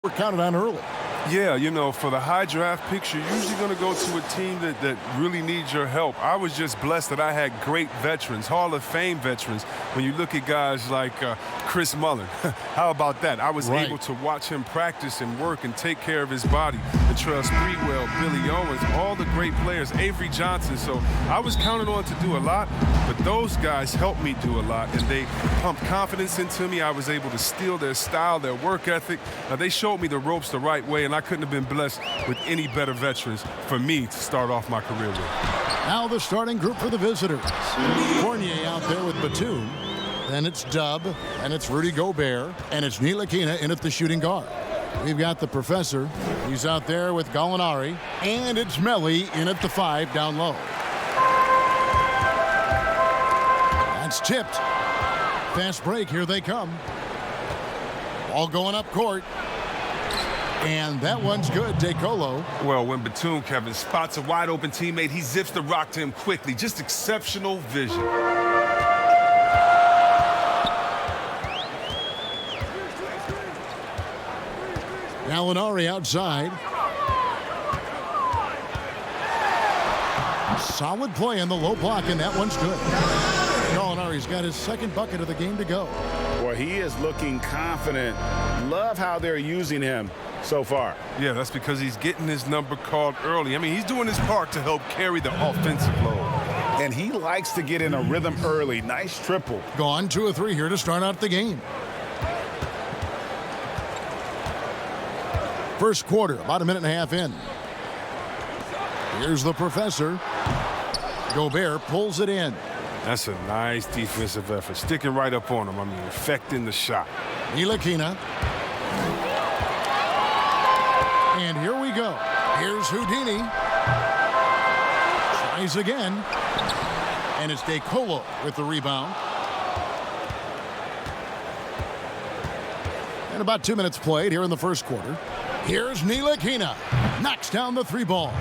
We're counted on early. Yeah, you know, for the high draft picks, you're usually going to go to a team that really needs your help. I was just blessed that I had great veterans, Hall of Fame veterans. When you look at guys like Chris Mullin, how about that? I was able to watch him practice and work and take care of his body. Latrell Sprewell, Billy Owens, all the great players, Avery Johnson. So I was counted on to do a lot, but those guys helped me do a lot, and they pumped confidence into me. I was able to steal their style, their work ethic. They showed me the ropes the right way, and I couldn't have been blessed with any better veterans for me to start off my career with. Now the starting group for the visitors. Fournier out there with Batum. Then it's Dub, and it's Rudy Gobert, and it's Ntilikina in at the shooting guard. We've got the professor. He's out there with Gallinari, and it's Melli in at the 5 down low. That's tipped. Fast break, here they come. All going up court. And that one's good, DeColo. Well, when Batum, Kevin, spots a wide-open teammate, he zips the rock to him quickly. Just exceptional vision. Gallinari outside. Solid play in the low block, and that one's good. Gallinari's got his second bucket of the game to go. Well, he is looking confident. Love how they're using him so far. Yeah, that's because he's getting his number called early. I mean, he's doing his part to help carry the offensive load. And he likes to get in a rhythm early. Nice triple. Gone 2 of 3 here to start out the game. First quarter, about a minute and a half in. Here's the professor. Gobert pulls it in. That's a nice defensive effort. Sticking right up on him. I mean, affecting the shot. Ntilikina. And here we go. Here's Houdini. Tries again. And it's DeColo with the rebound. And about 2 minutes played here in the first quarter. Here's Ntilikina. Knocks down the 3 ball.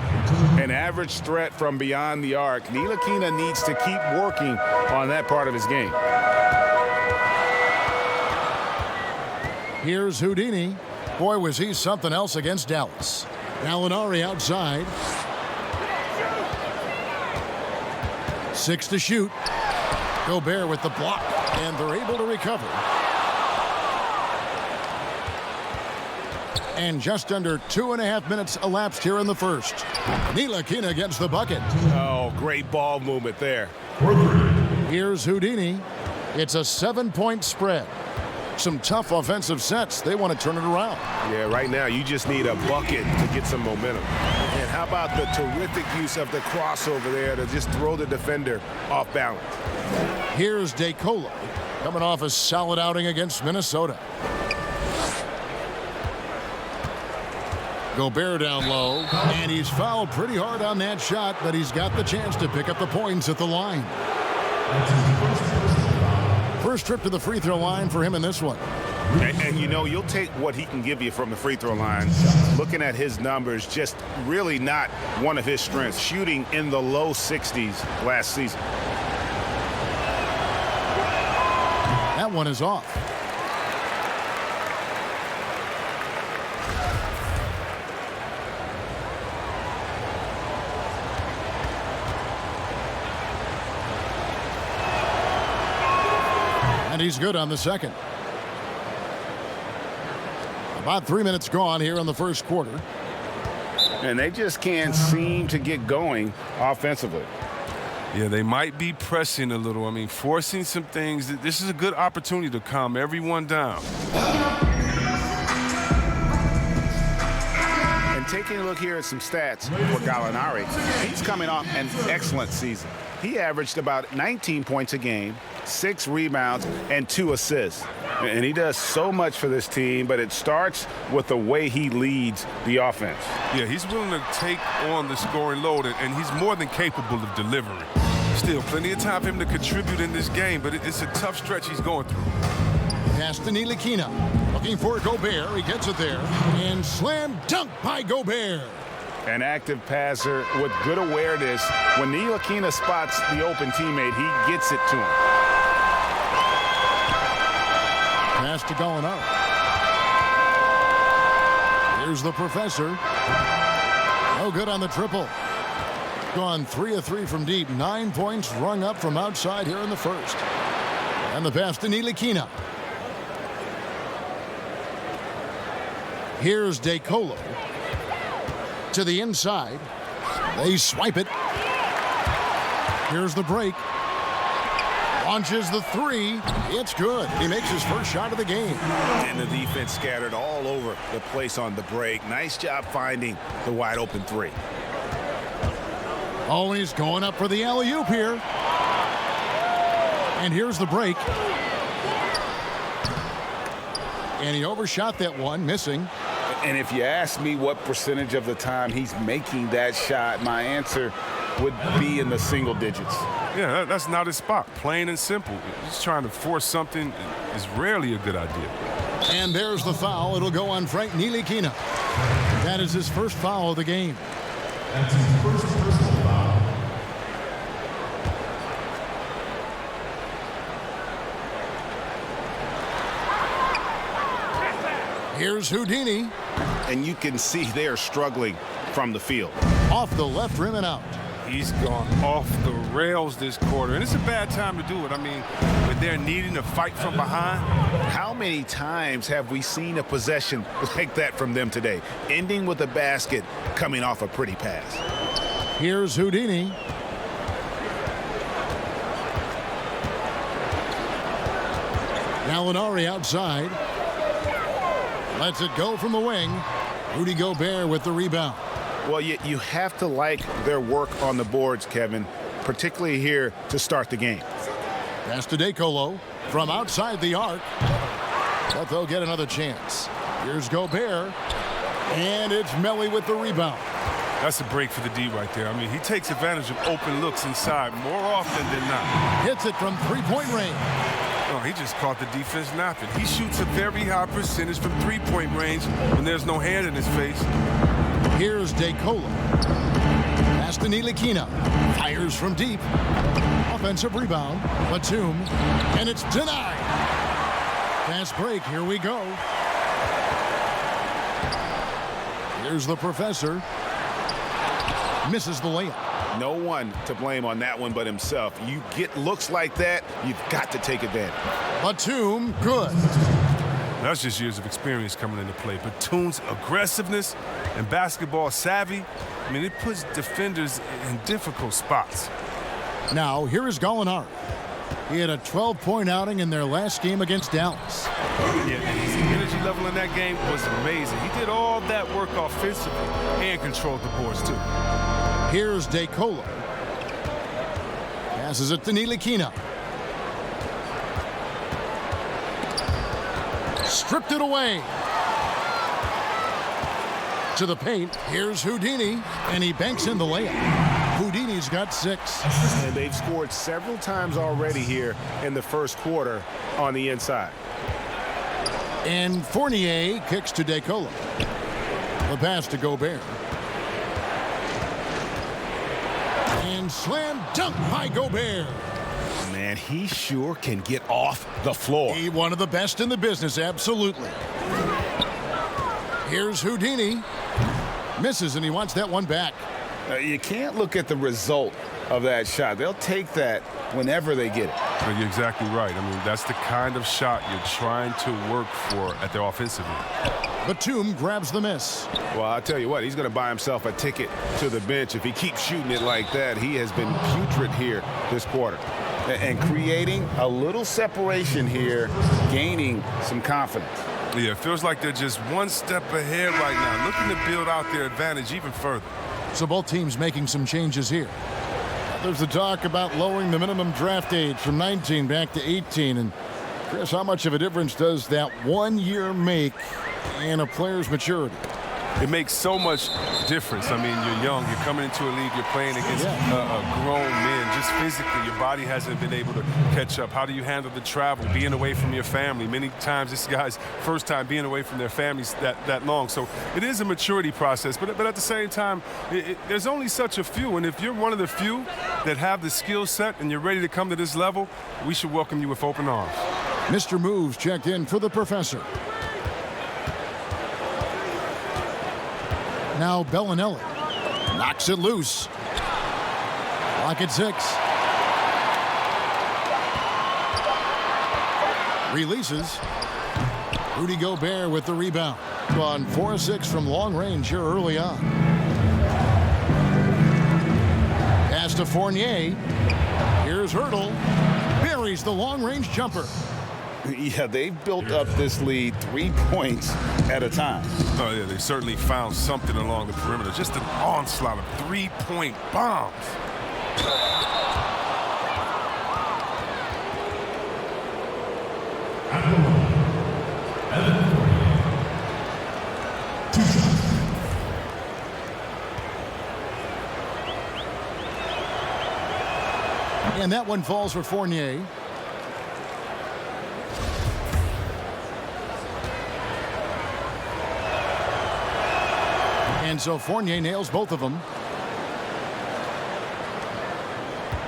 An average threat from beyond the arc. Ntilikina needs to keep working on that part of his game. Here's Houdini. Boy, was he something else against Dallas. Gallinari outside. 6 to shoot. Gobert with the block, and they're able to recover. And just under 2.5 minutes elapsed here in the first. Ntilikina gets the bucket. Oh, great ball movement there. Here's Houdini. It's a 7-point spread. Some tough offensive sets. They want to turn it around. Yeah, right now you just need a bucket to get some momentum. And how about the terrific use of the crossover there to just throw the defender off balance. Here's DeColo coming off a solid outing against Minnesota. Gobert down low, and he's fouled pretty hard on that shot, but he's got the chance to pick up the points at the line. First trip to the free throw line for him in this one. And you know, you'll take what he can give you from the free throw line. Looking at his numbers, just really not one of his strengths. Shooting in the low 60s last season. That one is off. And he's good on the second. About 3 minutes gone here in the first quarter. And they just can't seem to get going offensively. Yeah, they might be pressing a little. I mean, forcing some things. This is a good opportunity to calm everyone down. And taking a look here at some stats for Gallinari, he's coming off an excellent season. He averaged about 19 points a game, 6 rebounds, and 2 assists. And he does so much for this team, but it starts with the way he leads the offense. Yeah, he's willing to take on the scoring load, and he's more than capable of delivering. Still, plenty of time for him to contribute in this game, but it's a tough stretch he's going through. Pass to Ntilikina. Looking for Gobert. He gets it there. And slam dunk by Gobert. An active passer with good awareness. When Ntilikina spots the open teammate, he gets it to him. Pass to Gallinari. Here's the professor. No good on the triple. Gone 3 of 3 from deep. 9 points rung up from outside here in the first. And the pass to Ntilikina. Here's DeColo. To the inside. They swipe it. Here's the break. Launches the three. It's good. He makes his first shot of the game. And the defense scattered all over the place on the break. Nice job finding the wide open three. Oh, he's going up for the alley-oop here. And here's the break. And he overshot that one, missing. And if you ask me what percentage of the time he's making that shot, my answer would be in the single digits. Yeah, that's not his spot. Plain and simple. Just trying to force something is rarely a good idea. And there's the foul. It'll go on Frank Ntilikina. That is his first foul of the game. That's his first personal foul. Here's Houdini. And you can see they're struggling from the field. Off the left rim and out. He's gone off the rails this quarter, and it's a bad time to do it. I mean, when they're needing to fight from behind. How many times have we seen a possession like that from them today, ending with a basket coming off a pretty pass? Here's Houdini. Gallinari outside. Lets it go from the wing. Rudy Gobert with the rebound. Well, you have to like their work on the boards, Kevin, particularly here to start the game. Pass to DeColo from outside the arc. But they'll get another chance. Here's Gobert. And it's Melly with the rebound. That's a break for the D right there. I mean, he takes advantage of open looks inside more often than not. Hits it from three-point range. Oh, he just caught the defense napping. He shoots a very high percentage from three-point range when there's no hand in his face. Here's DeColo. Pass to Ntilikina. Fires from deep. Offensive rebound. Batum. And it's denied. Fast break. Here we go. Here's the professor. Misses the layup. No one to blame on that one but himself. You get looks like that, you've got to take advantage. Batum, good. That's just years of experience coming into play. Batum's aggressiveness and basketball savvy, I mean, it puts defenders in difficult spots. Now, here is Gallinari. He had a 12-point outing in their last game against Dallas. Yeah, and his energy level in that game was amazing. He did all that work offensively and controlled the boards, too. Here's DeColo. Passes it to Ntilikina. Stripped it away. To the paint. Here's Houdini. And he banks in the layup. Houdini's got 6. And they've scored several times already here in the first quarter on the inside. And Fournier kicks to DeColo. The pass to Gobert. And slam dunk by Gobert. Man, he sure can get off the floor. He one of the best in the business, absolutely. Here's Houdini. Misses, and he wants that one back. You can't look at the result of that shot. They'll take that whenever they get it. But you're exactly right. I mean, that's the kind of shot you're trying to work for at the offensive end. Batum grabs the miss. Well, I'll tell you what, he's going to buy himself a ticket to the bench. If he keeps shooting it like that, he has been putrid here this quarter. And creating a little separation here, gaining some confidence. Yeah, it feels like they're just one step ahead right now, looking to build out their advantage even further. So both teams making some changes here. There's the talk about lowering the minimum draft age from 19 back to 18. And Chris, how much of a difference does that 1 year make in a player's maturity? It makes so much difference. I mean, you're young, you're coming into a league, you're playing against grown men. Just physically, your body hasn't been able to catch up. How do you handle the travel, being away from your family? Many times this guy's first time being away from their families that long. So it is a maturity process, but at the same time, there's only such a few. And if you're one of the few that have the skill set and you're ready to come to this level, we should welcome you with open arms. Mr. Moves checked in for the professor. Now Bellinelli knocks it loose. Clock at 6. Releases. Rudy Gobert with the rebound. Gone 4-6 from long range here early on. Pass to Fournier. Here's Hurdle. Buries the long-range jumper. Yeah, they've built up this lead 3 points at a time. Oh, yeah, they certainly found something along the perimeter. Just an onslaught of three-point bombs. And that one falls for Fournier. And so Fournier nails both of them.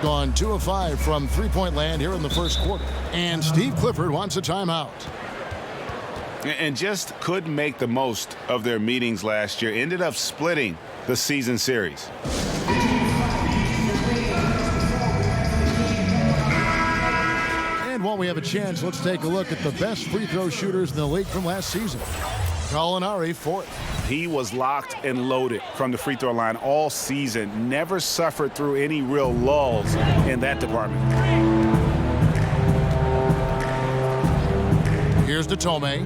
Gone 2 of 5 from three-point land here in the first quarter. And Steve Clifford wants a timeout. And just couldn't make the most of their meetings last year. Ended up splitting the season series. And while we have a chance, let's take a look at the best free throw shooters in the league from last season. Gallinari, 4th. He was locked and loaded from the free throw line all season. Never suffered through any real lulls in that department. Here's Datome.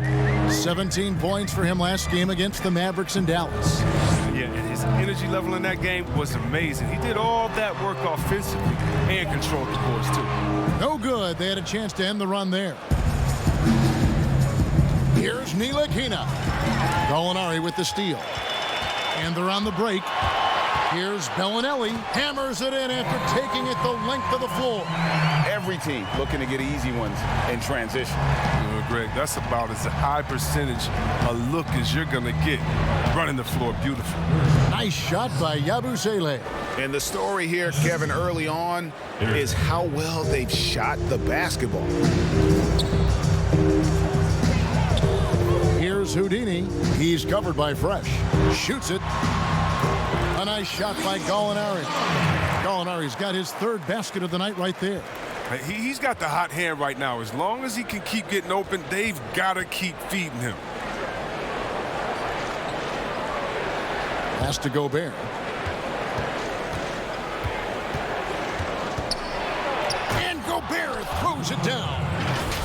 17 points for him last game against the Mavericks in Dallas. Yeah, and his energy level in that game was amazing. He did all that work offensively and controlled the boards, too. No good. They had a chance to end the run there. Here's Ntilikina. Gallinari with the steal. And they're on the break. Here's Bellinelli. Hammers it in after taking it the length of the floor. Every team looking to get easy ones in transition. Greg, that's about as high percentage a look as you're going to get. Running the floor beautiful. Nice shot by Yabusele. And the story here, Kevin, early on is how well they've shot the basketball. Here's Houdini. He's covered by Fresh. Shoots it. A nice shot by Gallinari. Gallinari's got his 3rd basket of the night right there. He's got the hot hand right now. As long as he can keep getting open, they've got to keep feeding him. Pass to Gobert. And Gobert throws it down.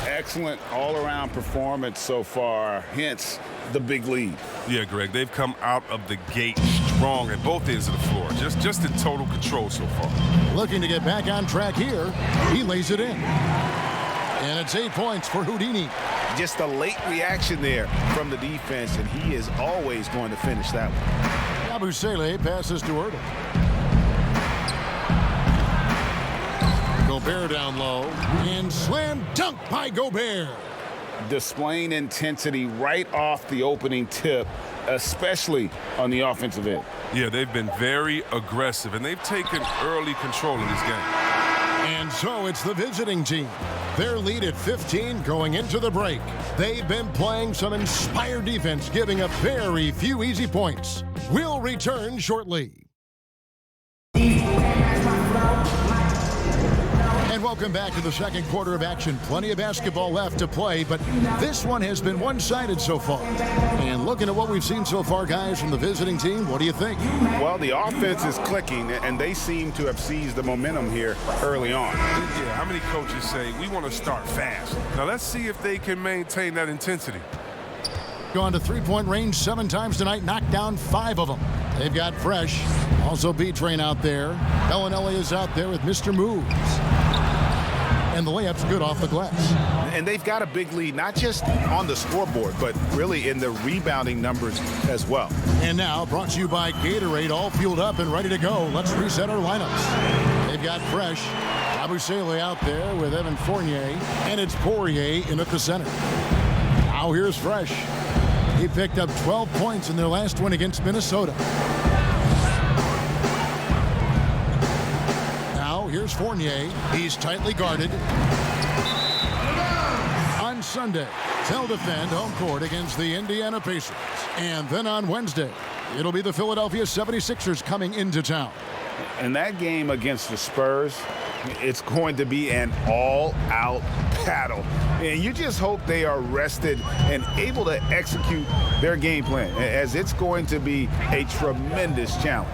Excellent all-around performance so far, hence the big lead. Yeah, Greg, they've come out of the gate strong at both ends of the floor. Just in total control so far. Looking to get back on track here. He lays it in. And it's 8 points for Houdini. Just a late reaction there from the defense, and he is always going to finish that one. Yabusele passes to Hurdle. Gobert down low. And slam dunk by Gobert. Displaying intensity right off the opening tip, especially on the offensive end. Yeah, they've been very aggressive, and they've taken early control of this game. And so it's the visiting team. Their lead at 15 going into the break. They've been playing some inspired defense, giving up very few easy points. We'll return shortly. And welcome back to the second quarter of action. Plenty of basketball left to play, but this one has been one-sided so far. And looking at what we've seen so far, guys, from the visiting team, what do you think? Well, the offense is clicking, and they seem to have seized the momentum here early on. Yeah, how many coaches say, we want to start fast? Now, let's see if they can maintain that intensity. Gone to three-point range 7 times tonight, knocked down 5 of them. They've got Fresh, also B-Train out there. Bellinelli is out there with Mr. Moves. And the layup's good off the glass. And they've got a big lead, not just on the scoreboard, but really in the rebounding numbers as well. And now, brought to you by Gatorade, all fueled up and ready to go. Let's reset our lineups. They've got Fresh, Yabusele out there with Evan Fournier, and it's Poirier in at the center. Now here's Fresh. He picked up 12 points in their last win against Minnesota. Here's Fournier. He's tightly guarded. On Sunday, they'll defend home court against the Indiana Pacers. And then on Wednesday, It'll be the Philadelphia 76ers coming into town. In that game against the Spurs, it's going to be an all-out battle. And you just hope they are rested and able to execute their game plan, as it's going to be a tremendous challenge.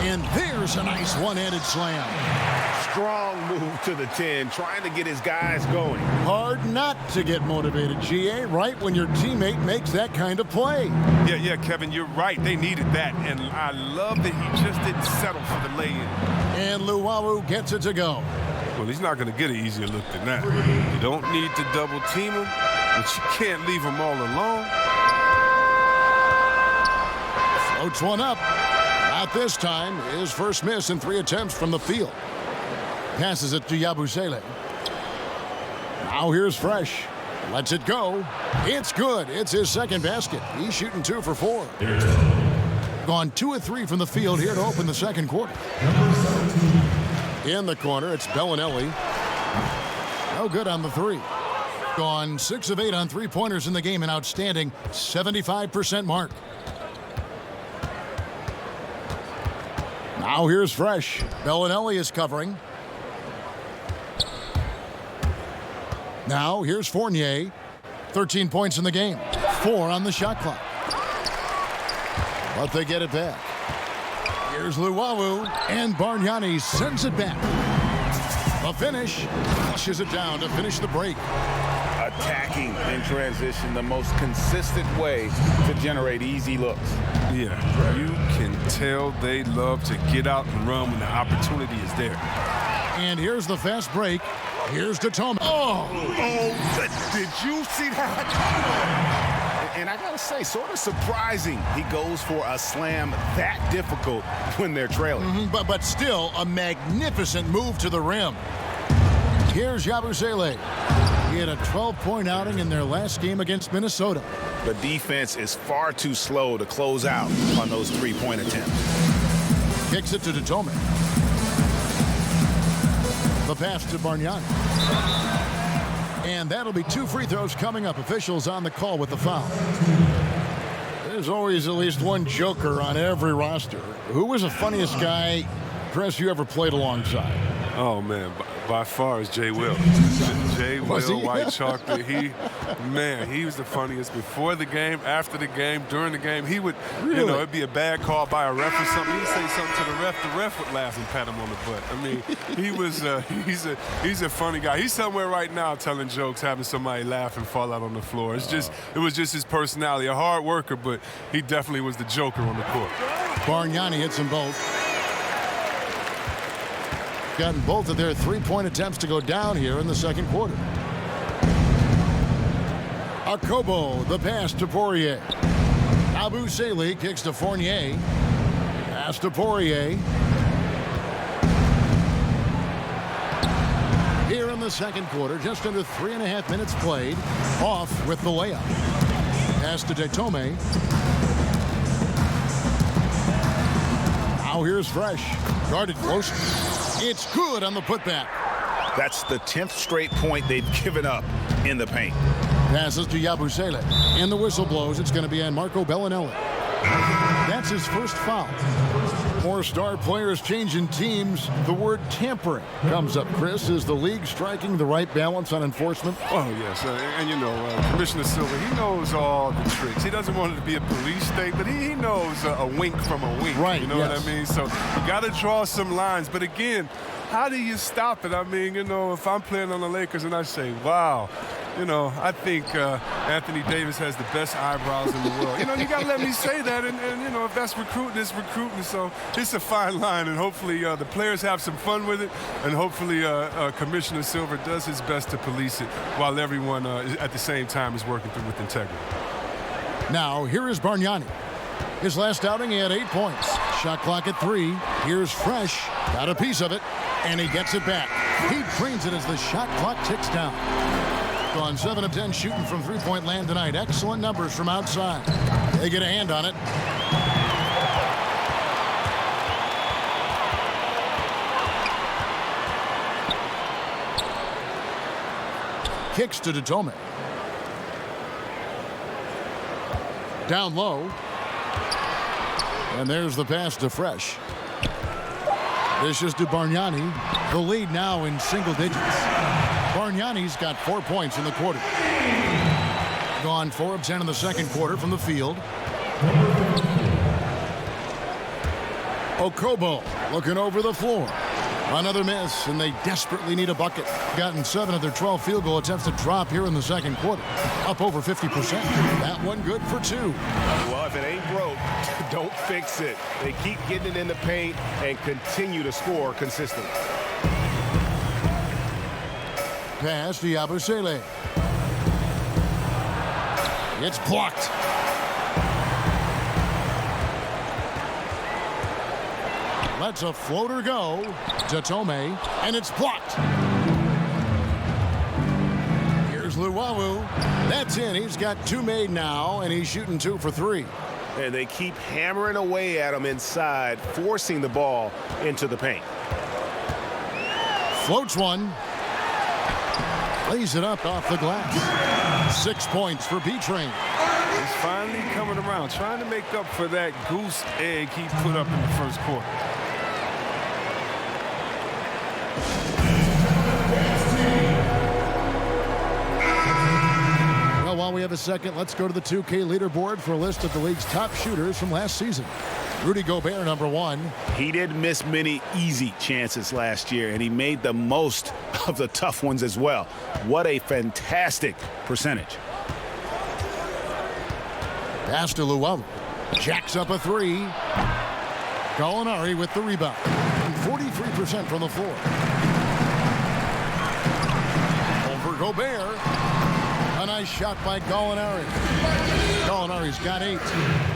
And there's a nice one-handed slam. Strong move to the 10, trying to get his guys going. Hard not to get motivated, GA, right when your teammate makes that kind of play. Yeah, Kevin, you're right. They needed that, and I love that he just didn't settle for the lay-in. And Luwawu gets it to go. Well, he's not going to get an easier look than that. You don't need to double-team him, but you can't leave him all alone. Floats one up. Not this time. His first miss in 3 attempts from the field. Passes it to Yabusele. Now here's Fresh. Lets it go. It's good. It's his second basket. He's shooting 2 for 4. Gone 2 of 3 from the field here to open the second quarter. In the corner, it's Bellinelli. No good on the 3. Gone 6 of 8 on 3-pointers in the game, an outstanding 75% mark. Now here's Fresh. Bellinelli is covering. Now here's Fournier. 13 points in the game. 4 on the shot clock. But they get it back. Here's Luwawu, and Bargnani sends it back. The finish. Flushes it down to finish the break. Attacking in transition, the most consistent way to generate easy looks. Yeah, you can tell they love to get out and run when the opportunity is there. And here's the fast break. Here's Datome. Oh, did you see that? And I gotta say, sort of surprising he goes for a slam that difficult when they're trailing. But still a magnificent move to the rim. Here's Yabusele. He had a 12-point outing in their last game against Minnesota. The defense is far too slow to close out on those 3-point attempts. Kicks it to Datome. The pass to Bargnani. And that'll be 2 free throws coming up. Officials on the call with the foul. There's always at least one joker on every roster. Who was the funniest guy, Chris, you ever played alongside? Oh, man, by far is Jay Will. Jay Will, White Chocolate. He was the funniest before the game, after the game, during the game. He would, it'd be a bad call by a ref or something. He'd say something to the ref would laugh and pat him on the butt. I mean, he was, he's a funny guy. He's somewhere right now telling jokes, having somebody laugh and fall out on the floor. It was just his personality. A hard worker, but he definitely was the joker on the court. Bargnani hits them both. Gotten both of their 3-point attempts to go down here in the second quarter. Akobo, the pass to Poirier. Yabusele kicks to Fournier. Pass to Poirier. Here in the second quarter, just under 3.5 minutes played. Off with the layup. Pass to Datome. Now here's Fresh. Guarded closely. It's good on the putback. That's the 10th straight point they've given up in the paint. Passes to Yabusele. And the whistle blows. It's going to be on Marco Bellinelli. That's his first foul. More star players changing teams. The word tampering comes up, Chris. Is the league striking the right balance on enforcement? Oh, yes. And Commissioner Silver, he knows all the tricks. He doesn't want it to be a police state, but he knows a wink from a wink. Right, You know what I mean? So you got to draw some lines. But again, how do you stop it? I mean, if I'm playing on the Lakers and I say, wow, I think Anthony Davis has the best eyebrows in the world. You got to let me say that. And if that's recruiting, it's recruiting. So it's a fine line. And hopefully the players have some fun with it. And hopefully Commissioner Silver does his best to police it while everyone at the same time is working through with integrity. Now, here is Bargnani. His last outing, he had 8 points. Shot clock at 3. Here's Fresh. Got a piece of it. And he gets it back. He drains it as the shot clock ticks down. Gone 7 of 10 shooting from 3-point land tonight. Excellent numbers from outside. They get a hand on it. Kicks to Datome. Down low. And there's the pass to Fresh. This is to Bargnani. The lead now in single digits. Bargnani's got 4 points in the quarter. Gone 4 of 10 in the second quarter from the field. Okobo looking over the floor. Another miss, and they desperately need a bucket. Gotten 7 of their 12 field goal attempts to drop here in the second quarter. Up over 50%. That one good for 2. Well, if it ain't broke, don't fix it. They keep getting it in the paint and continue to score consistently. Pass to Yabusele. It's blocked. Lets a floater go to Tome, and it's blocked. Here's Luwawu. That's in. He's got 2 made now, and he's shooting 2 for 3. And they keep hammering away at him inside, forcing the ball into the paint. Floats one. Lays it up off the glass. 6 points for B-Train. He's finally coming around, trying to make up for that goose egg he put up in the first quarter. Well, while we have a second, let's go to the 2K leaderboard for a list of the league's top shooters from last season. Rudy Gobert, number 1. He didn't miss many easy chances last year, and he made the most of the tough ones as well. What a fantastic percentage. Pass to Luwawu. Jacks up a 3. Gallinari with the rebound. 43% from the floor. Over Gobert. A nice shot by Gallinari. Gallinari's got 8.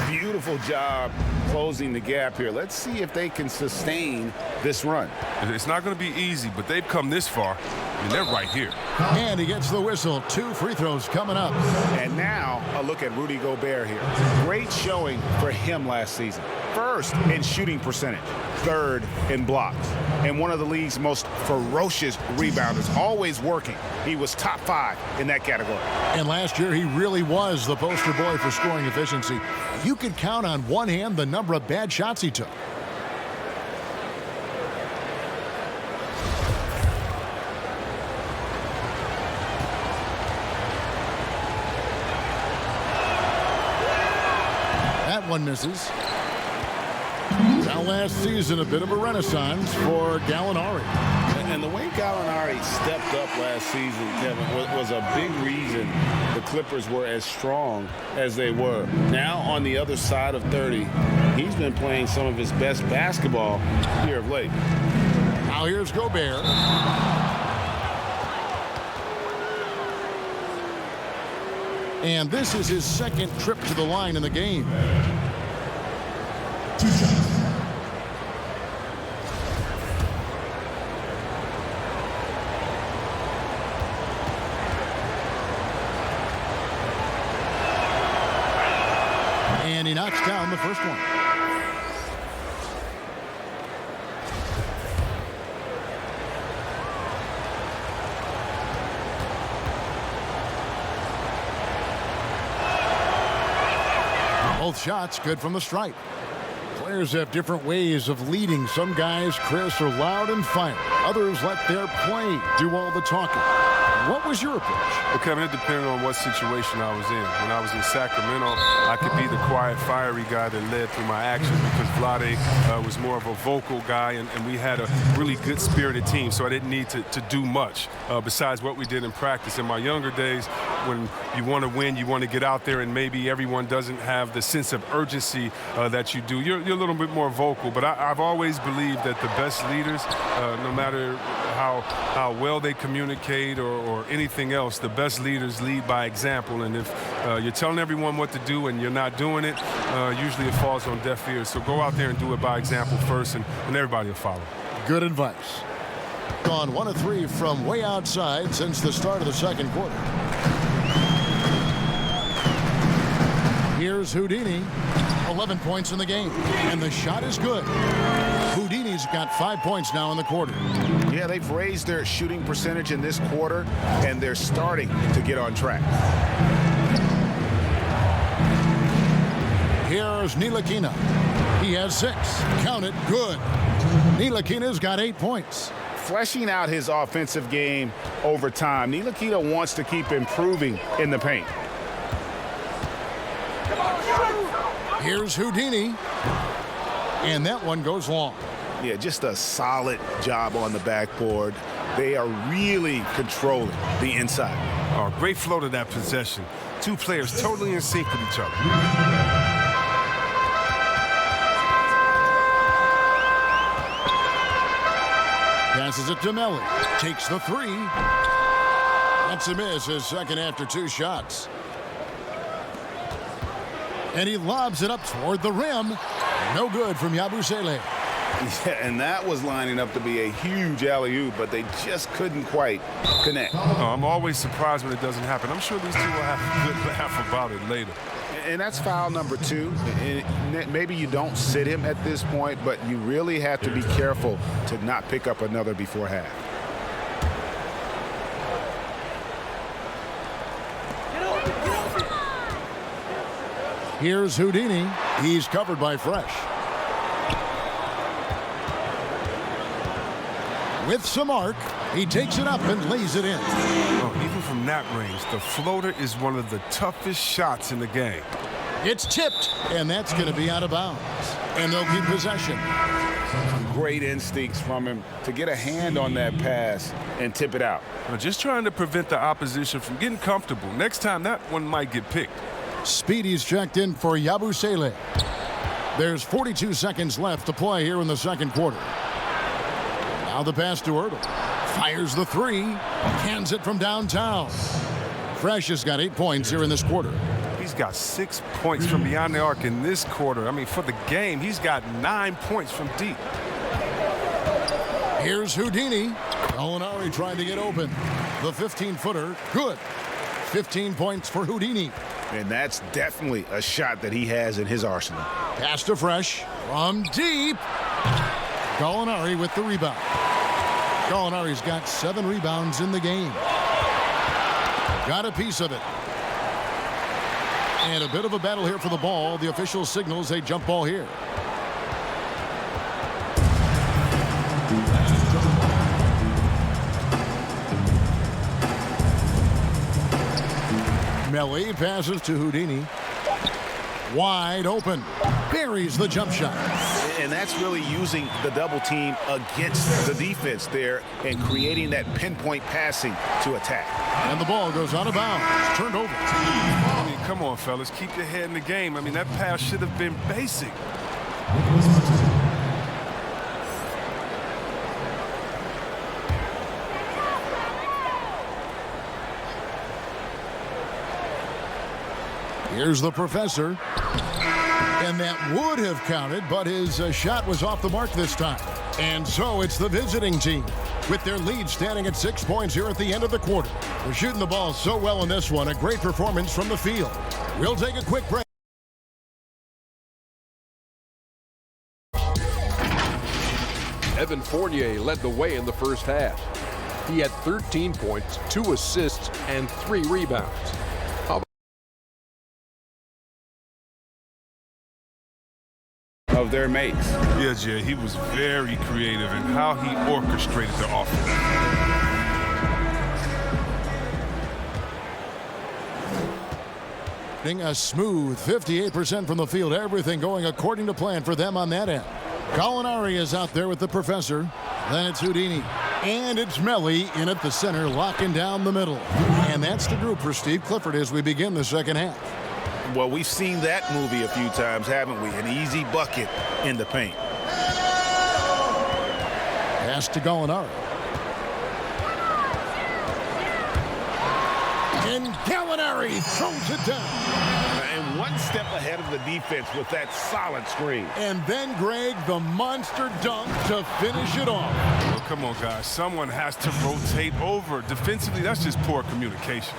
Beautiful job closing the gap here. Let's see if they can sustain this run. It's not going to be easy, but they've come this far. I mean, they're right here. And he gets the whistle. 2 free throws coming up. And now a look at Rudy Gobert here. Great showing for him last season. First in shooting percentage, 3rd in blocks, and one of the league's most ferocious rebounders, always working. He was top 5 in that category. And last year, he really was the poster boy for scoring efficiency. You could count on one hand the number of bad shots he took. That one misses. Now last season, a bit of a renaissance for Gallinari. And the way Gallinari stepped up last season, Kevin, was a big reason the Clippers were as strong as they were. Now on the other side of 30, he's been playing some of his best basketball here of late. Now here's Gobert. And this is his 2nd trip to the line in the game. 2 shots. And he knocks down the first one. Both shots good from the stripe. Players have different ways of leading. Some guys, Chris, are loud and fiery. Others let their play do all the talking. What was your approach? Well, Kevin, it depended on what situation I was in. When I was in Sacramento, I could be the quiet, fiery guy that led through my actions because Vlade was more of a vocal guy, and we had a really good spirited team, so I didn't need to do much besides what we did in practice. In my younger days, when you want to win, you want to get out there, and maybe everyone doesn't have the sense of urgency that you do. You're a little bit more vocal, but I've always believed that the best leaders, no matter how well they communicate or anything else, the best leaders lead by example. And if you're telling everyone what to do and you're not doing it, usually it falls on deaf ears. So go out there and do it by example first, and everybody will follow. Good advice. Gone 1 of 3 from way outside since the start of the second quarter. Here's Houdini. 11 points in the game, and the shot is good. Houdini's got 5 points now in the quarter. Yeah, they've raised their shooting percentage in this quarter, and they're starting to get on track. Here's Here's Ntilikina. He has 6. Count it. Good. Ntilikina's got 8 points. Fleshing out his offensive game over time, Ntilikina wants to keep improving in the paint. Here's Houdini. And that one goes long. Yeah, just a solid job on the backboard. They are really controlling the inside. Oh, great flow to that possession. Two players totally in sync with each other. Passes it to Melly. Takes the 3. That's a miss, his second after 2 shots. And he lobs it up toward the rim. No good from Yabusele. Yeah, and that was lining up to be a huge alley-oop, but they just couldn't quite connect. Oh, I'm always surprised when it doesn't happen. I'm sure these two will have a good laugh about it later. And that's foul number 2. And maybe you don't sit him at this point, but you really have to be careful to not pick up another before half. Here's Houdini. He's covered by Fresh. With some arc, he takes it up and lays it in. Oh, even from that range, the floater is one of the toughest shots in the game. It's tipped, and that's going to be out of bounds. And they'll keep possession. Great instincts from him to get a hand on that pass and tip it out. Just trying to prevent the opposition from getting comfortable. Next time, that one might get picked. Speedy's checked in for Yabusele. There's 42 seconds left to play here in the second quarter. Now the pass to Ertl. Fires the 3. Hands it from downtown. Fresh has got 8 points here in this quarter. He's got 6 points from beyond the arc in this quarter. I mean, for the game, he's got 9 points from deep. Here's Houdini. Gallinari trying to get open. The 15-footer, good. 15 points for Houdini. And that's definitely a shot that he has in his arsenal. Pass to Fresh from deep. Gallinari with the rebound. Gallinari's got 7 rebounds in the game. Got a piece of it. And a bit of a battle here for the ball. The official signals a jump ball here. Melly passes to Houdini. Wide open. Buries the jump shot. And that's really using the double team against the defense there and creating that pinpoint passing to attack. And the ball goes out of bounds. Turned over. I mean, come on, fellas. Keep your head in the game. I mean, that pass should have been basic. Here's the professor. And that would have counted, but his shot was off the mark this time. And so it's the visiting team with their lead standing at 6 points here at the end of the quarter. They're shooting the ball so well in this one. A great performance from the field. We'll take a quick break. Evan Fournier led the way in the first half. He had 13 points, 2 assists, and 3 rebounds. Of their mates. Yeah, Jay, he was very creative in how he orchestrated the offense. A smooth 58% from the field. Everything going according to plan for them on that end. Gallinari is out there with the professor. Then it's Houdini. And it's Melly in at the center, locking down the middle. And that's the group for Steve Clifford as we begin the second half. Well, we've seen that movie a few times, haven't we? An easy bucket in the paint. Pass to Gallinari. And Gallinari throws it down. And one step ahead of the defense with that solid screen. And then, Greg, the monster dunk to finish it off. Well, come on, guys. Someone has to rotate over. Defensively, that's just poor communication.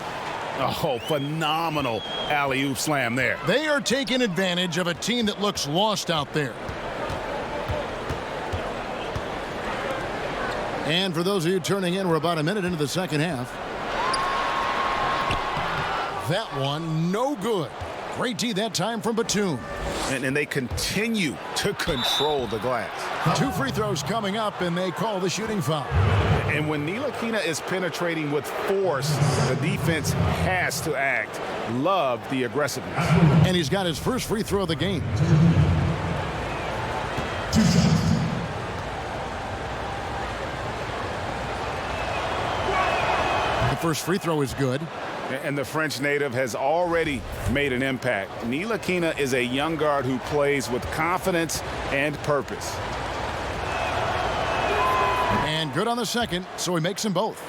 Oh, phenomenal alley-oop slam there. They are taking advantage of a team that looks lost out there. And for those of you turning in, we're about a minute into the second half. That one, no good. Great D that time from Batum. And they continue to control the glass. 2 free throws coming up, and they call the shooting foul. And when Ntilikina is penetrating with force, the defense has to act. Love the aggressiveness. And he's got his first free throw of the game. The first free throw is good. And the French native has already made an impact. Ntilikina is a young guard who plays with confidence and purpose. And good on the second, so he makes them both.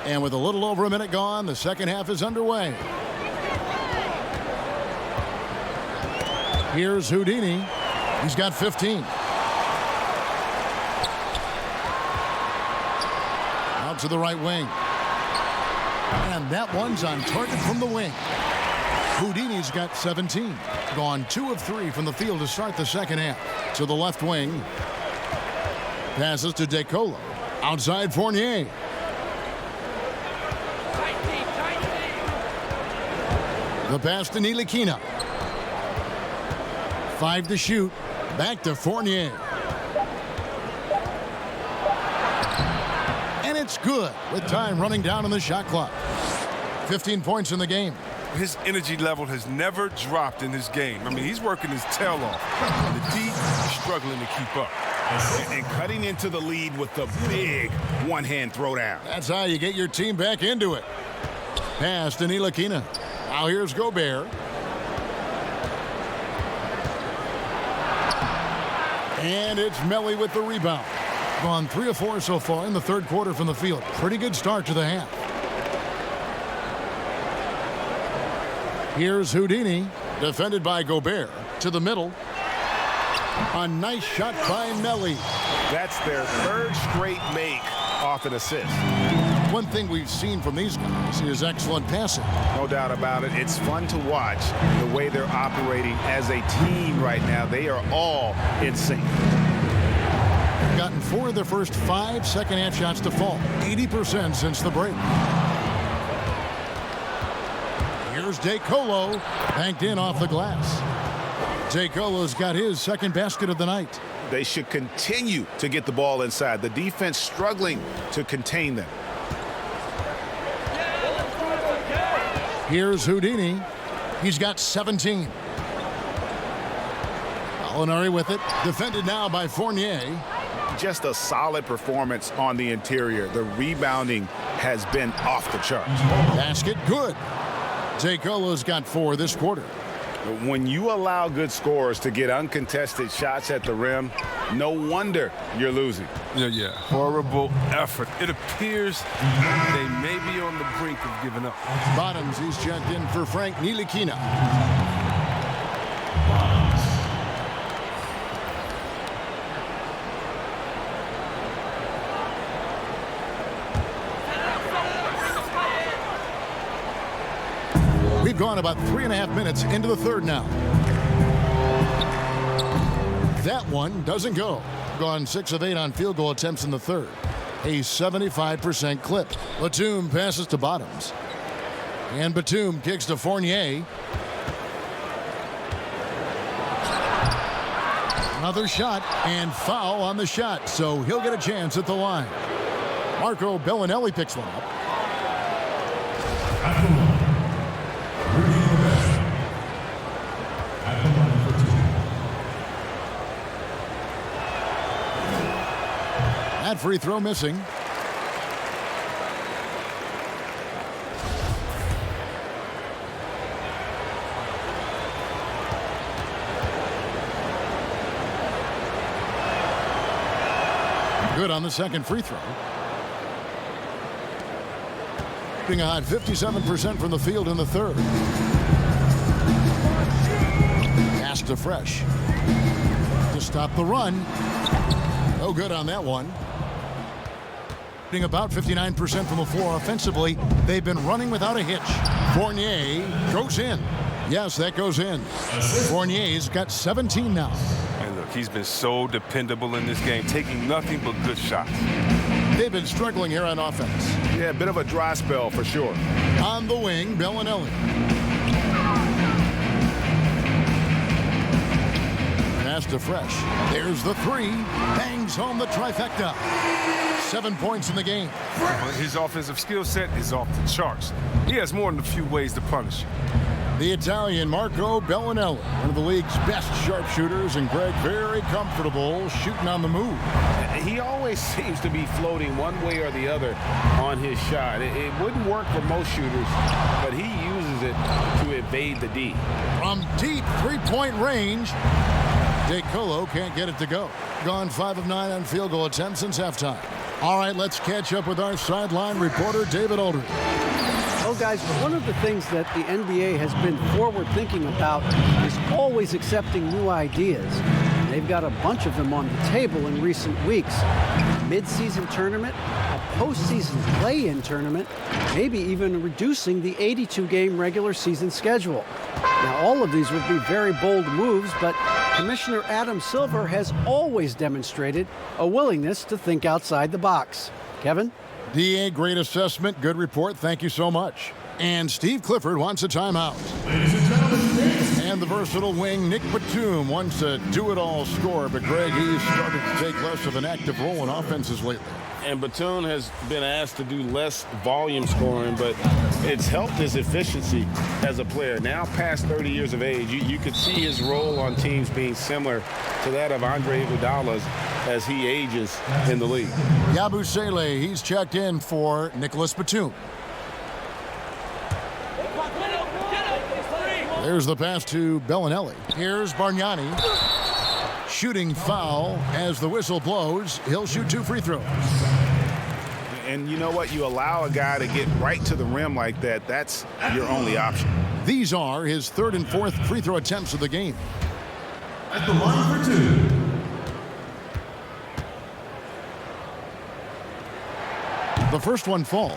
And with a little over a minute gone, the second half is underway. Here's Houdini. He's got 15. Out to the right wing. And that one's on target from the wing. Houdini's got 17. Gone 2 of 3 from the field to start the second half. To the left wing. Passes to DeColo. Outside Fournier. The pass to Ntilikina. 5 to shoot. Back to Fournier. And it's good with time running down on the shot clock. 15 points in the game. His energy level has never dropped in his game. I mean, he's working his tail off. And the D is struggling to keep up. And cutting into the lead with the big one-hand throwdown. That's how you get your team back into it. Pass to Ntilikina. Now here's Gobert. And it's Melly with the rebound. Gone 3 of 4 so far in the third quarter from the field. Pretty good start to the half. Here's Houdini, defended by Gobert. To the middle. A nice shot by Melly. That's their 3rd straight make off an assist. One thing we've seen from these guys is excellent passing. No doubt about it. It's fun to watch the way they're operating as a team right now. They are all in sync. Gotten 4 of their first 5 second half shots to fall. 80% since the break. Here's DeColo, banked in off the glass. DeColo's got his second basket of the night. They should continue to get the ball inside. The defense struggling to contain them. Here's Houdini. He's got 17. Gallinari with it. Defended now by Fournier. Just a solid performance on the interior. The rebounding has been off the charts. Basket good. DeColo's got 4 this quarter. When you allow good scorers to get uncontested shots at the rim, no wonder you're losing. Yeah. Horrible effort. It appears they may be on the brink of giving up. Bottoms, he's checked in for Frank Ntilikina. We've gone about 3.5 minutes into the third now. That one doesn't go. Gone 6 of 8 on field goal attempts in the third. A 75% clip. Batum passes to Bottoms. And Batum kicks to Fournier. Another shot and foul on the shot, so he'll get a chance at the line. Marco Bellinelli picks one up. That free throw missing. Good on the second free throw. Being a hot 57% from the field in the third. Pass to Fresh. To stop the run. No good on that one. Being about 59% from the floor offensively, they've been running without a hitch. Fournier goes in. Yes, that goes in. Fournier's got 17 now. And look, he's been so dependable in this game, taking nothing but good shots. They've been struggling here on offense. Yeah, a bit of a dry spell for sure. On the wing, Bellinelli. pass to Fresh. There's the three. Bangs home the trifecta. 7 points in the game. His offensive skill set is off the charts. He has more than a few ways to punish you. The Italian Marco Bellinelli, one of the league's best sharpshooters, and Greg very comfortable shooting on the move. He always seems to be floating one way or the other on his shot. It wouldn't work for most shooters, but he uses it to evade the D. From deep three-point range, DeColo can't get it to go. Gone 5 of 9 on field goal attempts since halftime. All right, let's catch up with our sideline reporter, David Aldridge. Well, guys, one of the things that the NBA has been forward-thinking about is always accepting new ideas. They've got a bunch of them on the table in recent weeks. Mid-season tournament, a postseason play-in tournament, maybe even reducing the 82-game regular season schedule. Now, all of these would be very bold moves, but Commissioner Adam Silver has always demonstrated a willingness to think outside the box. Kevin? DA, great assessment, good report, thank you so much. And Steve Clifford wants a timeout. Ladies and gentlemen, And the versatile wing, Nick Batum, wants a do-it-all scorer, but Greg, he's started to take less of an active role in offenses lately. And Batum has been asked to do less volume scoring, but it's helped his efficiency as a player. Now past 30 years of age, you could see his role on teams being similar to that of Andre Iguodala's as he ages in the league. Yabusele, he's checked in for Nicholas Batum. There's the pass to Bellinelli. Here's Bargnani. Shooting foul as the whistle blows. He'll shoot 2 free throws. And you know what? You allow a guy to get right to the rim like that, that's your only option. These are his 3rd and 4th free throw attempts of the game. at the line for 2. The first one falls.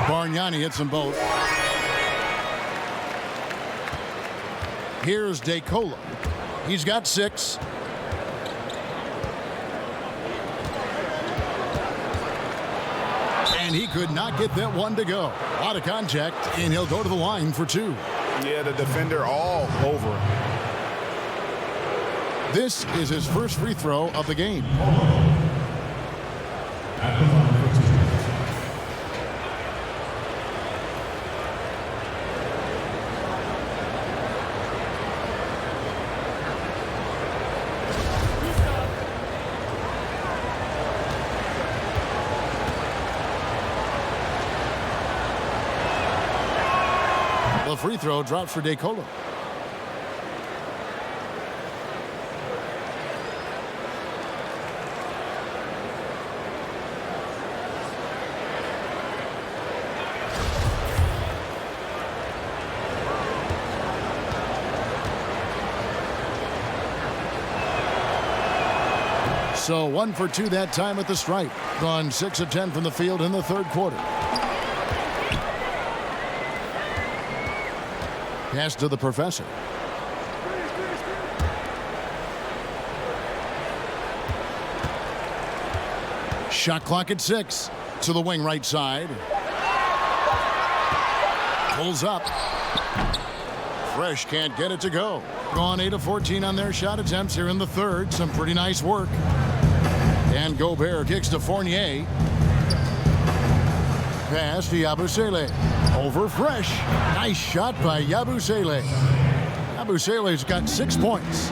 Bargnani hits them both. Here's DeColo. He's got 6. And he could not get that one to go. A lot of contact, and he'll go to the line for 2. Yeah, the defender all over him. This is his first free throw of the game. At the line for 2. The free throw drops for DeColo. So 1 for 2 that time at the stripe. Gone 6 of 10 from the field in the 3rd quarter. Pass to the professor. Shot clock at 6. To the wing right side. Pulls up. Fresh can't get it to go. Gone 8 of 14 on their shot attempts here in the 3rd. Some pretty nice work. And Gobert kicks to Fournier. Pass to Yabusele. Over Fresh. Nice shot by Yabusele. Yabusele's got 6 points.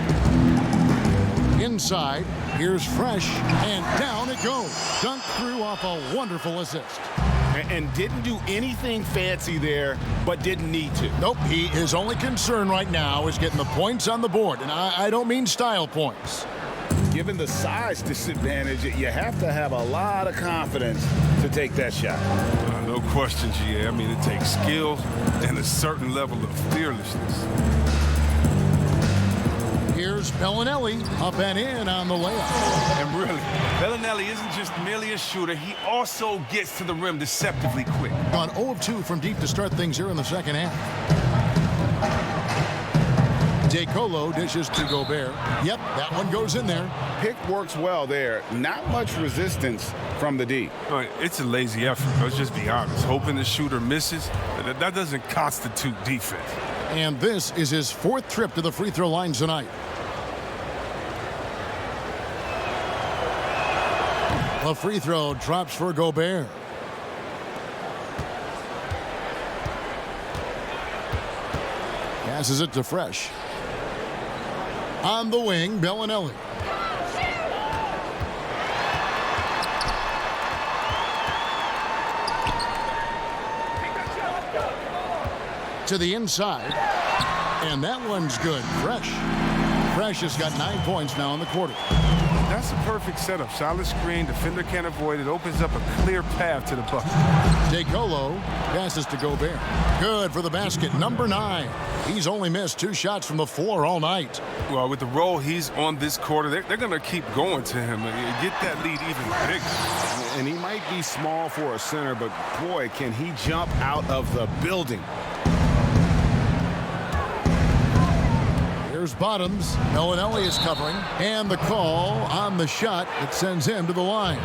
Inside, here's Fresh, and down it goes. Dunked through off a wonderful assist. And didn't do anything fancy there, but didn't need to. Nope, his only concern right now is getting the points on the board, and I don't mean style points. Given the size disadvantage, you have to have a lot of confidence to take that shot. No question, GA. I mean, it takes skill and a certain level of fearlessness. Here's Bellinelli up and in on the layup. And really, Bellinelli isn't just merely a shooter. He also gets to the rim deceptively quick. Gone 0 of 2 from deep to start things here in the 2nd half. DeColo dishes to Gobert. Yep, that one goes in there. Pick works well there. Not much resistance from the D. It's a lazy effort. Let's just be honest. Hoping the shooter misses, that doesn't constitute defense. And this is his 4th trip to the free throw line tonight. The free throw drops for Gobert. Passes it to Fresh. On the wing, Bellinelli. To the inside. And that one's good. Fresh has got 9 points now in the quarter. That's a perfect setup. Solid screen. Defender can't avoid it. Opens up a clear path to the bucket. DeColo passes to Gobert. Good for the basket. Number 9. He's only missed 2 shots from the floor all night. Well, with the role he's on this quarter, they're going to keep going to him and get that lead even bigger. And he might be small for a center, but boy, can he jump out of the building. Here's Bottoms. Bellinelli is covering. And the call on the shot that sends him to the line.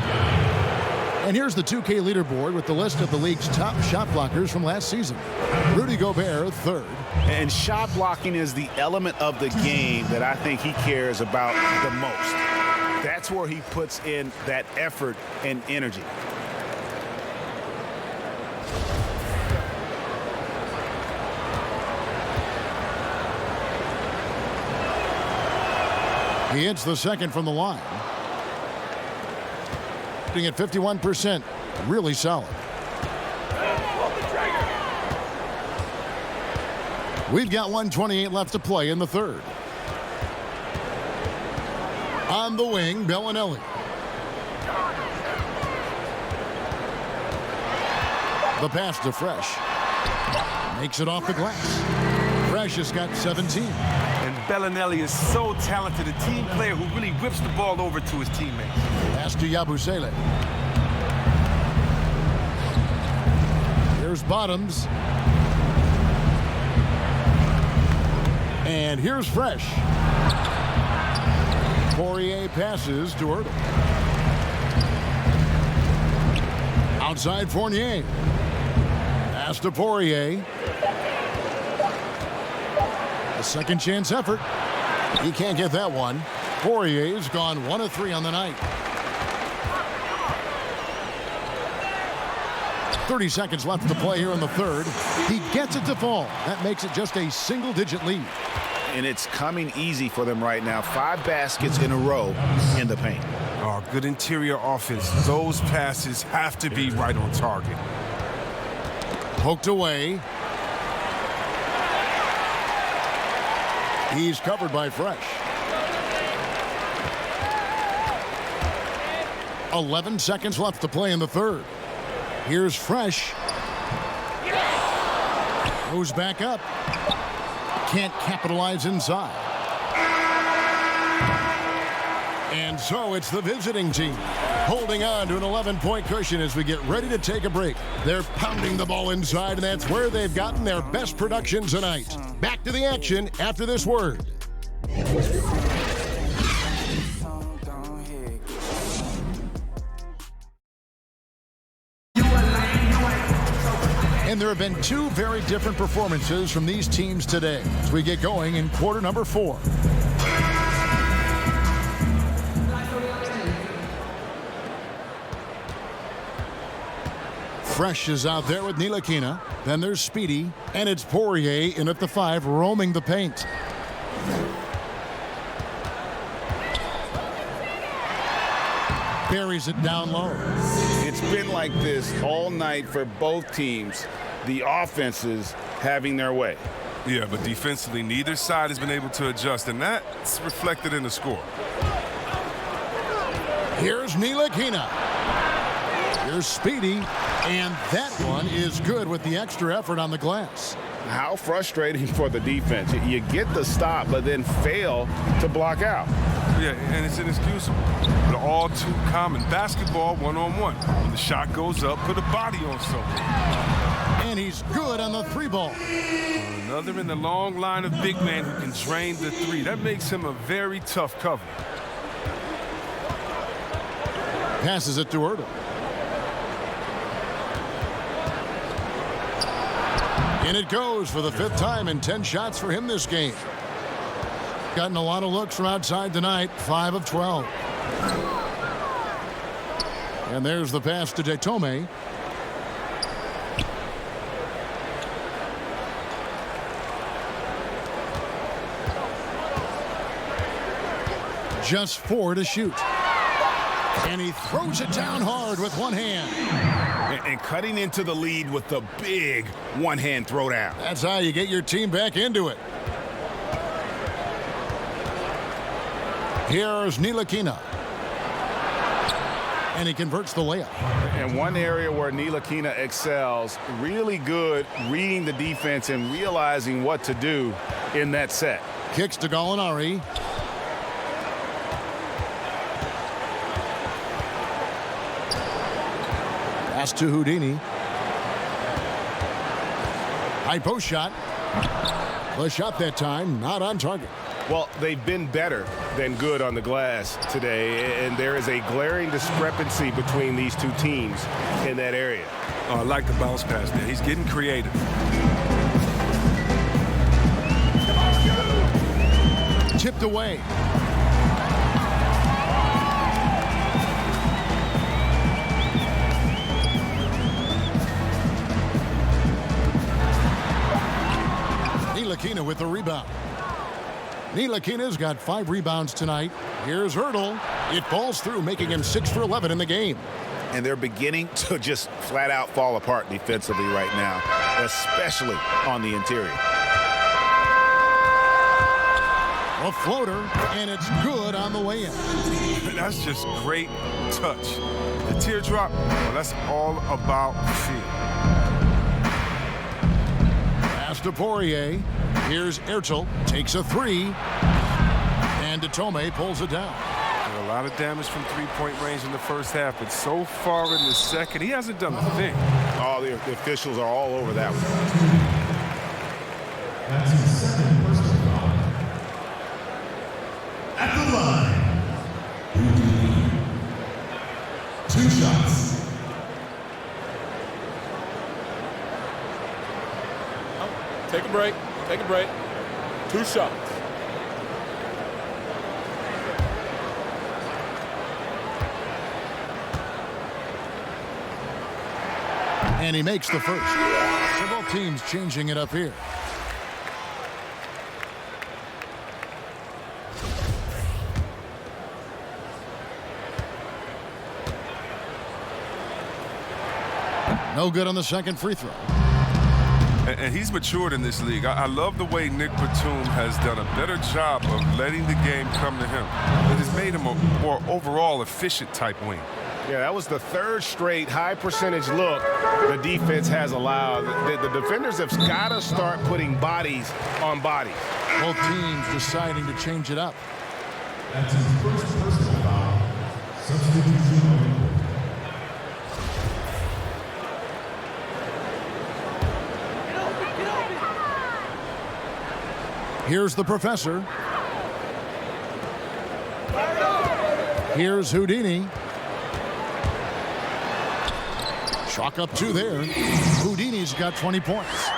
And here's the 2K leaderboard with the list of the league's top shot blockers from last season. Rudy Gobert, 3rd. And shot blocking is the element of the game that I think he cares about the most. That's where he puts in that effort and energy. He hits the 2nd from the line. Shooting at 51%. Really solid. We've got 1:28 left to play in the 3rd. On the wing, Bellinelli. The pass to Fresh. Makes it off the glass. Fresh has got 17. And Bellinelli is so talented, a team player who really whips the ball over to his teammates. Pass to Yabusele. Here's Bottoms. And here's Fresh. Poirier passes to Ertl. Outside Fournier. Pass to Poirier. A second chance effort. He can't get that one. Poirier's gone 1 of 3 on the night. 30 seconds left to play here in the 3rd. He gets it to fall. That makes it just a single-digit lead. And it's coming easy for them right now. 5 baskets in a row in the paint. Oh, good interior offense. Those passes have to be right on target. Poked away. He's covered by Fresh. 11 seconds left to play in the 3rd. Here's Fresh. Goes back up. Can't capitalize inside. And so it's the visiting team holding on to an 11-point cushion as we get ready to take a break. They're pounding the ball inside, and that's where they've gotten their best production tonight. Back to the action after this word. And there have been 2 very different performances from these teams today as we get going in quarter number 4. Fresh is out there with Ntilikina. Then there's Speedy, and it's Poirier in at the 5, roaming the paint. Buries it down low. It's been like this all night for both teams. The offenses having their way. Yeah, but defensively, neither side has been able to adjust, and that's reflected in the score. Here's Ntilikina. Here's Speedy, and that one is good with the extra effort on the glass. How frustrating for the defense. You get the stop, but then fail to block out. Yeah, and it's inexcusable. But all too common. Basketball one-on-one. When the shot goes up, put a body on someone. And he's good on the three ball. Another in the long line of big men who can drain the three. That makes him a very tough cover. Passes it to Ertl. And it goes for the 5th time in 10 shots for him this game. Gotten a lot of looks from outside tonight, 5 of 12. And there's the pass to Detome. Just 4 to shoot. And he throws it down hard with one hand. And cutting into the lead with the big one-hand throwdown. That's how you get your team back into it. Here's Ntilikina. And he converts the layup. And one area where Ntilikina excels, really good reading the defense and realizing what to do in that set. Kicks to Gallinari. Pass to Houdini. High post shot. The shot that time not on target. Well, they've been better than good on the glass today, and there is a glaring discrepancy between these two teams in that area. I like the bounce pass there. He's getting creative. Tipped away. Ntilikina with the rebound. Ntilikina's got 5 rebounds tonight. Here's Ertl. It falls through, making him 6 for 11 in the game. And they're beginning to just flat out fall apart defensively right now, especially on the interior. A floater, and it's good on the way in. That's just great touch. The teardrop, well, that's all about feel. Pass to Poirier. Here's Ertl, takes a 3, and Detome pulls it down. A lot of damage from three-point range in the first half, but so far in the second, he hasn't done a thing. Oh, the officials are all over that one. That's his second personal foul. At the line, Houdini. 2 shots. Take a break. Take a break. 2 shots. And he makes the first. So both teams changing it up here. No good on the second free throw. And he's matured in this league. I love the way Nick Batum has done a better job of letting the game come to him. It has made him a more overall efficient type wing. Yeah, that was the 3rd straight high percentage look the defense has allowed. The defenders have got to start putting bodies on bodies. Both teams deciding to change it up. That's his first personal foul. Substitution on the court. Here's the professor. Here's Houdini. Chalk up 2 there. Houdini's got 20 points.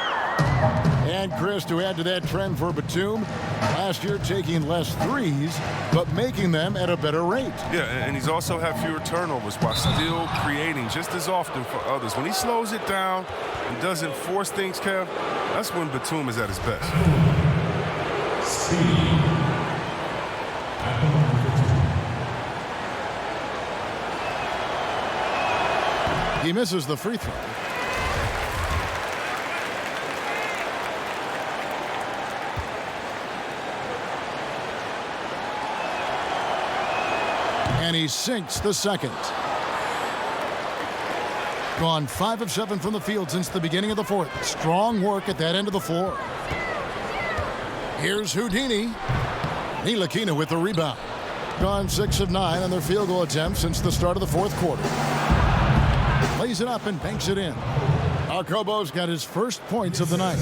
And Chris, to add to that trend for Batum, last year taking less threes, but making them at a better rate. Yeah, and he's also had fewer turnovers while still creating just as often for others. When he slows it down and doesn't force things, Kev, that's when Batum is at his best. Speed. At the line for 2. He misses the free throw. And he sinks the second. Gone 5 of 7 from the field since the beginning of the fourth. Strong work at that end of the floor. Here's Houdini. Ntilikina with the rebound. Gone 6 of 9 on their field goal attempts since the start of the fourth quarter. Lays it up and banks it in. Akobo's got his first points of the night.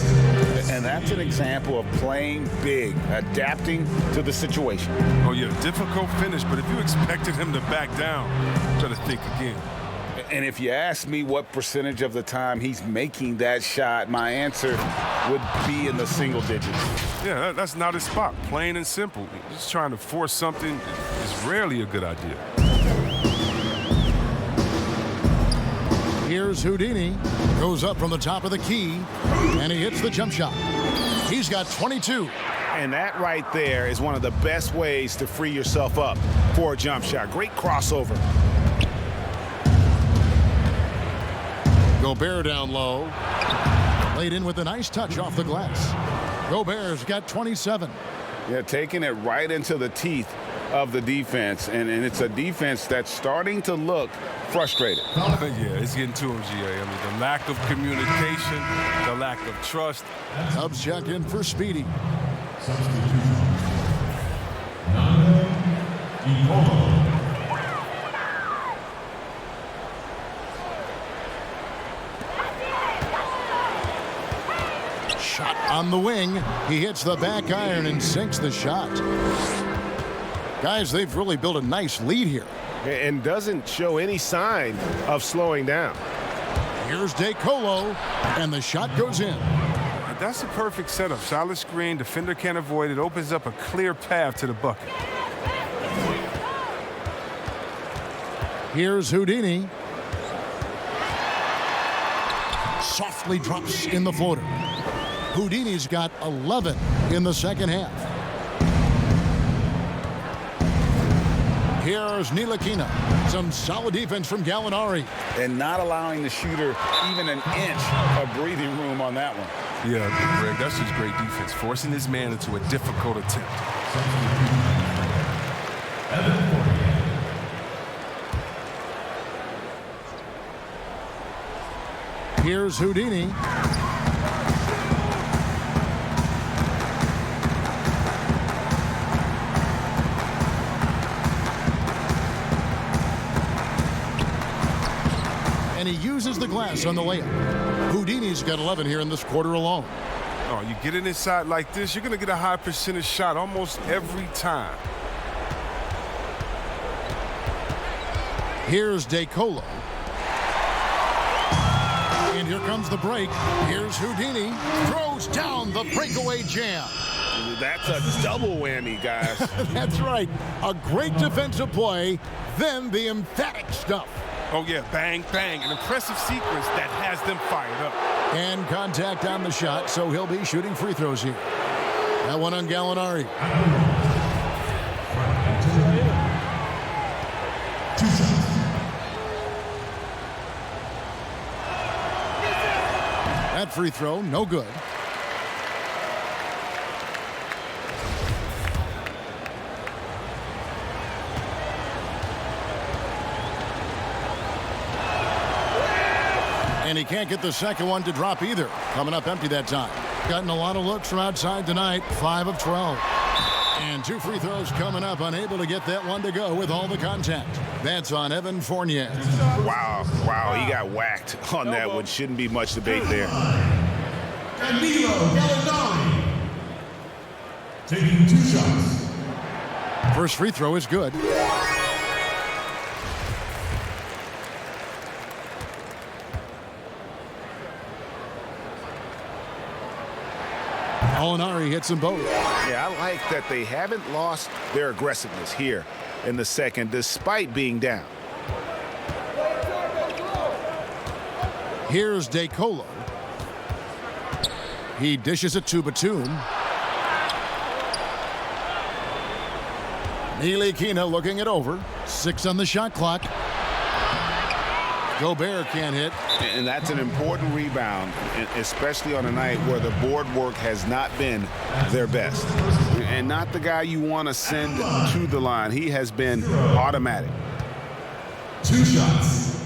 And that's an example of playing big, adapting to the situation. Oh, yeah, difficult finish, but if you expected him to back down, try to think again. And if you ask me what percentage of the time he's making that shot, my answer would be in the single digits. Yeah, that's not his spot, plain and simple. Just trying to force something is rarely a good idea. Here's Houdini. Goes up from the top of the key, and he hits the jump shot. He's got 22. And that right there is one of the best ways to free yourself up for a jump shot. Great crossover. Gobert down low. Laid in with a nice touch off the glass. Gobert's got 27. Yeah, taking it right into the teeth of the defense. And it's a defense that's starting to look frustrated. Yeah, it's getting to him, GA. I mean, the lack of communication, the lack of trust. Cubs check in for Speedy. Substitution. Nana Ikomo. Shot on the wing. He hits the back iron and sinks the shot. Guys, they've really built a nice lead here. And doesn't show any sign of slowing down. Here's DeColo, and the shot goes in. That's a perfect setup. Solid screen, defender can't avoid it. Opens up a clear path to the bucket. Here's Houdini. Softly drops in the floater. Houdini's got 11 in the second half. Here's Ntilikina. Some solid defense from Gallinari. And not allowing the shooter even an inch of breathing room on that one. Yeah, Greg, that's just great defense. Forcing his man into a difficult attempt. Here's Houdini. And he uses the glass on the layup. Houdini's got 11 here in this quarter alone. Oh, you get it inside like this, you're going to get a high percentage shot almost every time. Here's DeColo. And here comes the break. Here's Houdini. Throws down the breakaway jam. That's a double whammy, guys. That's right. A great defensive play, then the emphatic stuff. Oh, yeah, bang, bang. An impressive sequence that has them fired up. And contact on the shot, so he'll be shooting free throws here. That one on Gallinari. 2 shots. That free throw, no good. And he can't get the second one to drop either. Coming up empty that time. Gotten a lot of looks from outside tonight. 5 of 12. And 2 free throws coming up. Unable to get that one to go with all the contact. That's on Evan Fournier. Wow, he got whacked on that one. Shouldn't be much debate there. Danilo Gallinari. Taking 2 shots. First free throw is good. Gallinari hits them both. Yeah, I like that they haven't lost their aggressiveness here in the second, despite being down. Here's DeColo. He dishes it to Batum. Ntilikina looking it over. 6 on the shot clock. Gobert can't hit. And that's an important rebound, especially on a night where the board work has not been their best. And not the guy you want to send to the line. He has been automatic. 2 shots.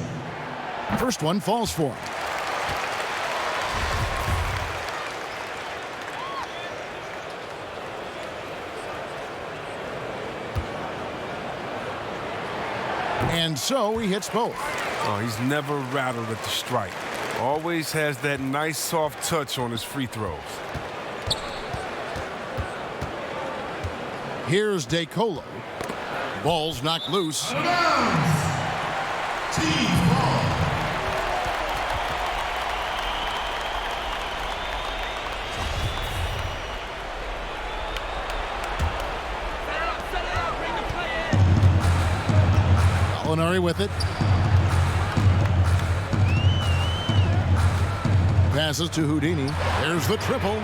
First one falls for him. And so he hits both. Oh, he's never rattled at the strike. Always has that nice soft touch on his free throws. Here's DeColo. Ball's knocked loose. Gallinari with it. Passes to Houdini. There's the triple.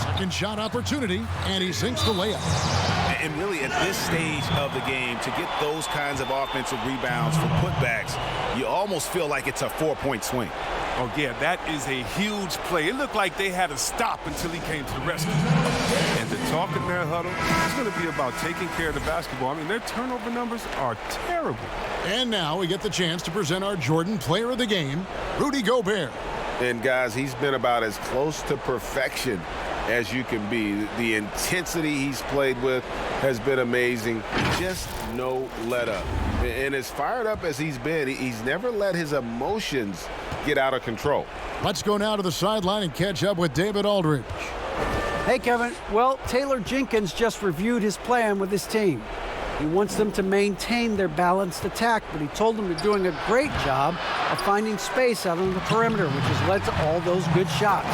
Second shot opportunity, and he sinks the layup. And really, at this stage of the game, to get those kinds of offensive rebounds for putbacks, you almost feel like it's a 4-point swing. Oh, yeah, that is a huge play. It looked like they had to stop until he came to the rescue. And the talk in their huddle is going to be about taking care of the basketball. I mean, their turnover numbers are terrible. And now we get the chance to present our Jordan Player of the Game, Rudy Gobert. And, guys, he's been about as close to perfection as you can be. The intensity he's played with has been amazing. Just no let up. And as fired up as he's been, he's never let his emotions get out of control. Let's go now to the sideline and catch up with David Aldridge. Hey, Kevin. Well, Taylor Jenkins just reviewed his plan with his team. He wants them to maintain their balanced attack, but he told them they're doing a great job of finding space out on the perimeter, which has led to all those good shots.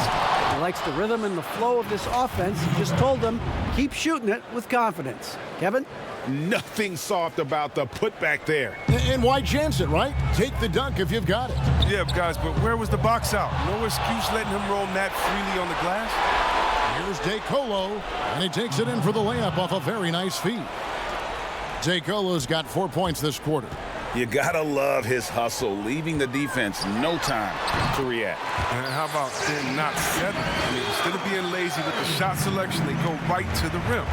He likes the rhythm and the flow of this offense. He just told them, keep shooting it with confidence. Kevin? Nothing soft about the putback there. And why chance it, right? Take the dunk if you've got it. Yeah, guys, but where was the box out? No excuse letting him roll that freely on the glass. Here's DeColo, and he takes it in for the layup off a very nice feed. DeColo's got 4 points this quarter. You gotta love his hustle, leaving the defense no time to react. And how about them not settling? I mean, instead of being lazy with the shot selection, they go right to the rim.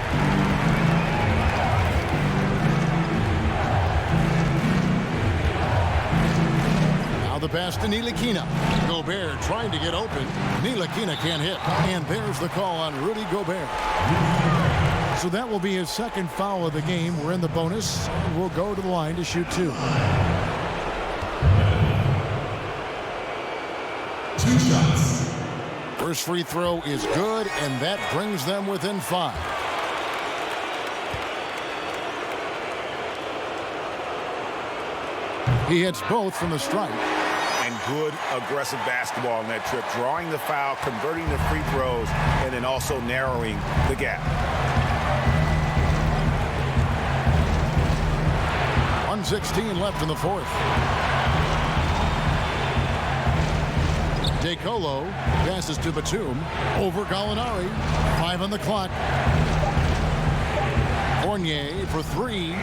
Now the pass to Ntilikina. Gobert trying to get open. Ntilikina can't hit. And there's the call on Rudy Gobert. So that will be his second foul of the game. We're in the bonus. We'll go to the line to shoot 2. 2 shots. First free throw is good, and that brings them within 5. He hits both from the strike. And good aggressive basketball on that trip, drawing the foul, converting the free throws, and then also narrowing the gap. 1:16 left in the fourth. DeColo passes to Batum. Over Gallinari. 5 on the clock. Fournier for 3.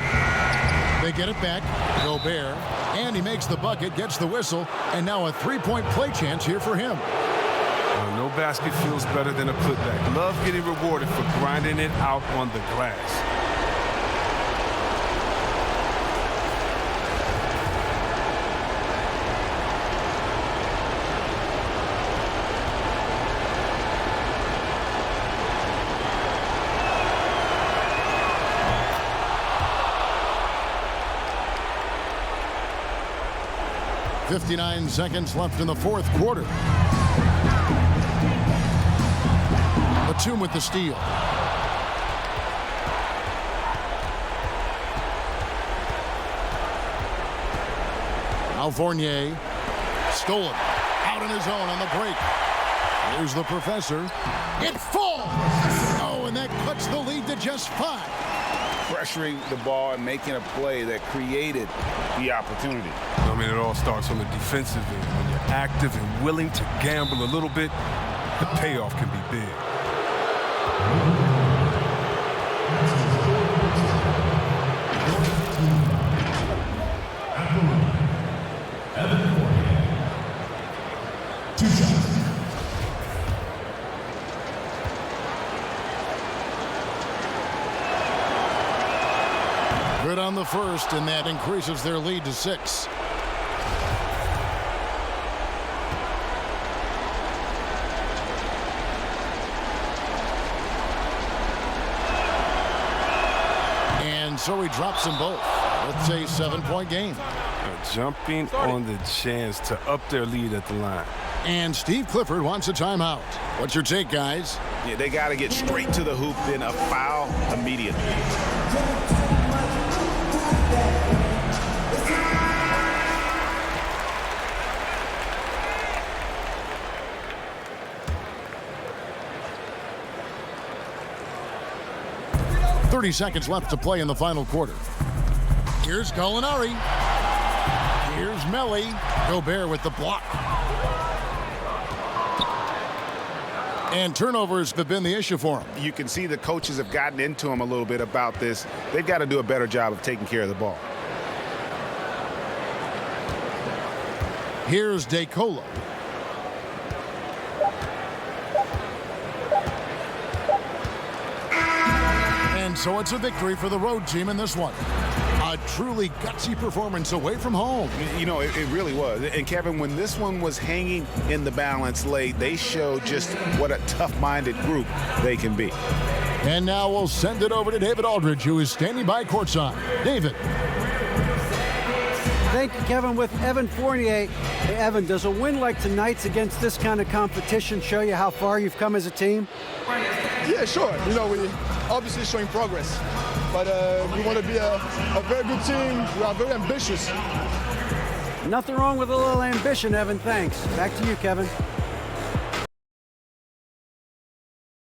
They get it back. Gobert. And he makes the bucket, gets the whistle, and now a 3-point play chance here for him. No basket feels better than a putback. Love getting rewarded for grinding it out on the glass. .59 seconds left in the fourth quarter. Batum with the steal. Now Fournier. Stolen. Out on his own on the break. Here's the professor. It falls! Oh, and that cuts the lead to just 5. Pressuring the ball and making a play that created the opportunity. I mean, it all starts on the defensive end. When you're active and willing to gamble a little bit, the payoff can be big. Good on the first, and that increases their lead to 6. And so he drops them both. It's a 7-point game. Jumping on the chance to up their lead at the line. And Steve Clifford wants a timeout. What's your take, guys? Yeah, they got to get straight to the hoop, then a foul immediately. .30 seconds left to play in the final quarter. Here's Gallinari. Here's Melli. Gobert with the block. And turnovers have been the issue for him. You can see the coaches have gotten into him a little bit about this. They've got to do a better job of taking care of the ball. Here's DeColo. And so it's a victory for the road team in this one. A truly gutsy performance away from home. You know, it really was. And Kevin, when this one was hanging in the balance late, they showed just what a tough-minded group they can be. And now we'll send it over to David Aldridge, who is standing by courtside. David. Thank you, Kevin. With Evan Fournier. Hey, Evan, does a win like tonight's against this kind of competition show you how far you've come as a team? Yeah, sure. You know, we obviously showing progress. But we want to be a very good team. We are very ambitious. Nothing wrong with a little ambition, Evan. Thanks. Back to you, Kevin.